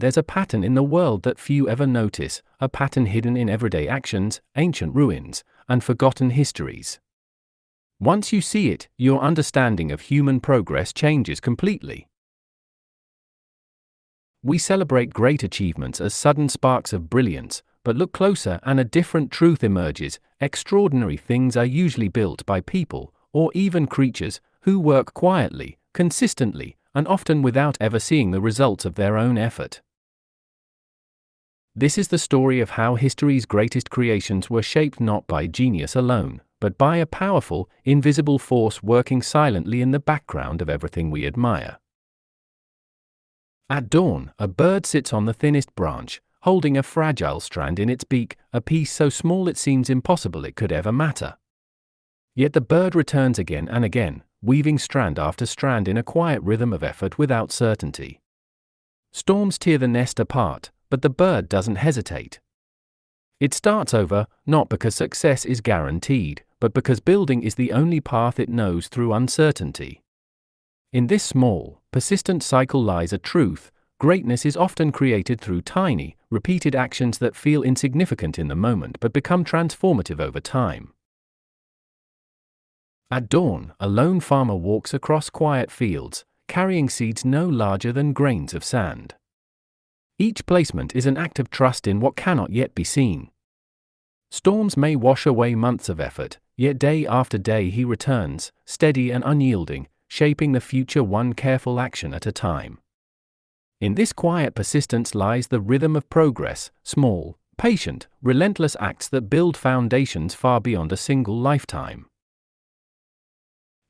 There's a pattern in the world that few ever notice, a pattern hidden in everyday actions, ancient ruins, and forgotten histories. Once you see it, your understanding of human progress changes completely. We celebrate great achievements as sudden sparks of brilliance, but look closer and a different truth emerges. Extraordinary things are usually built by people, or even creatures, who work quietly, consistently, and often without ever seeing the results of their own effort. This is the story of how history's greatest creations were shaped not by genius alone, but by a powerful, invisible force working silently in the background of everything we admire. At dawn, a bird sits on the thinnest branch, holding a fragile strand in its beak, a piece so small it seems impossible it could ever matter. Yet the bird returns again and again, weaving strand after strand in a quiet rhythm of effort without certainty. Storms tear the nest apart, but the bird doesn't hesitate. It starts over, not because success is guaranteed, but because building is the only path it knows through uncertainty. In this small, persistent cycle lies a truth: greatness is often created through tiny, repeated actions that feel insignificant in the moment but become transformative over time. At dawn, a lone farmer walks across quiet fields, carrying seeds no larger than grains of sand. Each placement is an act of trust in what cannot yet be seen. Storms may wash away months of effort, yet day after day he returns, steady and unyielding, shaping the future one careful action at a time. In this quiet persistence lies the rhythm of progress: small, patient, relentless acts that build foundations far beyond a single lifetime.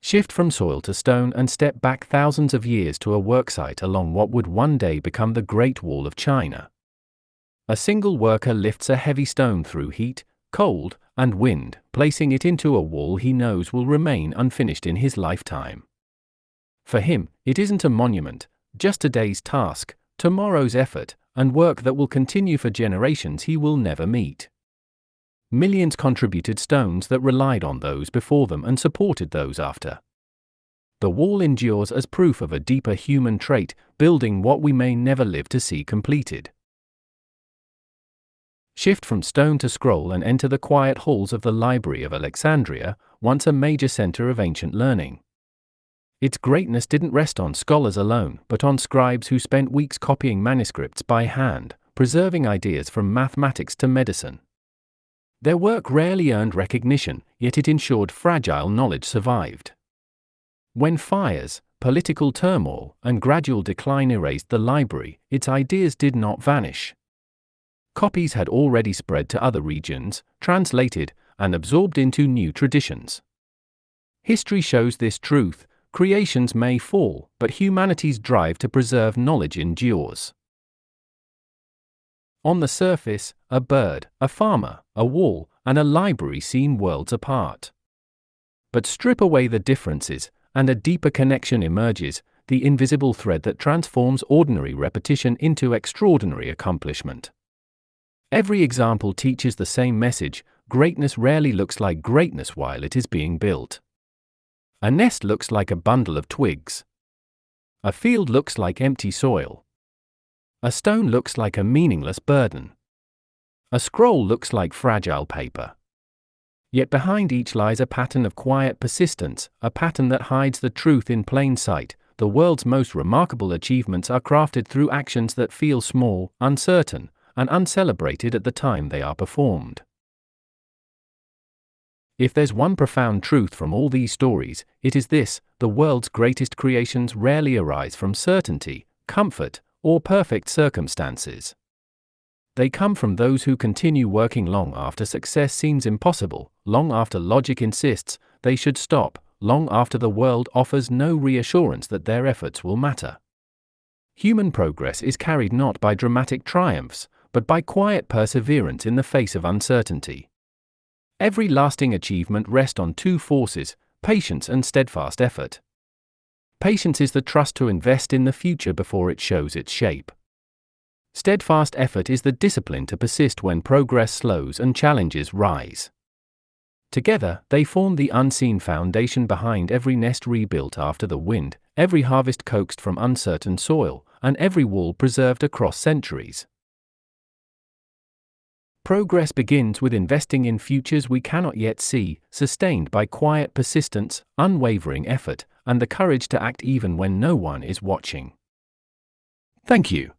Shift from soil to stone and step back thousands of years to a worksite along what would one day become the Great Wall of China. A single worker lifts a heavy stone through heat, cold, and wind, placing it into a wall he knows will remain unfinished in his lifetime. For him, it isn't a monument, just today's task, tomorrow's effort, and work that will continue for generations he will never meet. Millions contributed stones that relied on those before them and supported those after. The wall endures as proof of a deeper human trait, building what we may never live to see completed. Shift from stone to scroll and enter the quiet halls of the Library of Alexandria, once a major center of ancient learning. Its greatness didn't rest on scholars alone, but on scribes who spent weeks copying manuscripts by hand, preserving ideas from mathematics to medicine. Their work rarely earned recognition, yet it ensured fragile knowledge survived. When fires, political turmoil, and gradual decline erased the library, its ideas did not vanish. Copies had already spread to other regions, translated, and absorbed into new traditions. History shows this truth: creations may fall, but humanity's drive to preserve knowledge endures. On the surface, a bird, a farmer, a wall, and a library seem worlds apart. But strip away the differences, and a deeper connection emerges, the invisible thread that transforms ordinary repetition into extraordinary accomplishment. Every example teaches the same message: greatness rarely looks like greatness while it is being built. A nest looks like a bundle of twigs. A field looks like empty soil. A stone looks like a meaningless burden. A scroll looks like fragile paper. Yet behind each lies a pattern of quiet persistence, a pattern that hides the truth in plain sight. The world's most remarkable achievements are crafted through actions that feel small, uncertain, and uncelebrated at the time they are performed. If there's one profound truth from all these stories, it is this: the world's greatest creations rarely arise from certainty, comfort, or perfect circumstances. They come from those who continue working long after success seems impossible, long after logic insists they should stop, long after the world offers no reassurance that their efforts will matter. Human progress is carried not by dramatic triumphs, but by quiet perseverance in the face of uncertainty. Every lasting achievement rests on two forces: patience and steadfast effort. Patience is the trust to invest in the future before it shows its shape. Steadfast effort is the discipline to persist when progress slows and challenges rise. Together, they form the unseen foundation behind every nest rebuilt after the wind, every harvest coaxed from uncertain soil, and every wall preserved across centuries. Progress begins with investing in futures we cannot yet see, sustained by quiet persistence, unwavering effort, and the courage to act even when no one is watching. Thank you.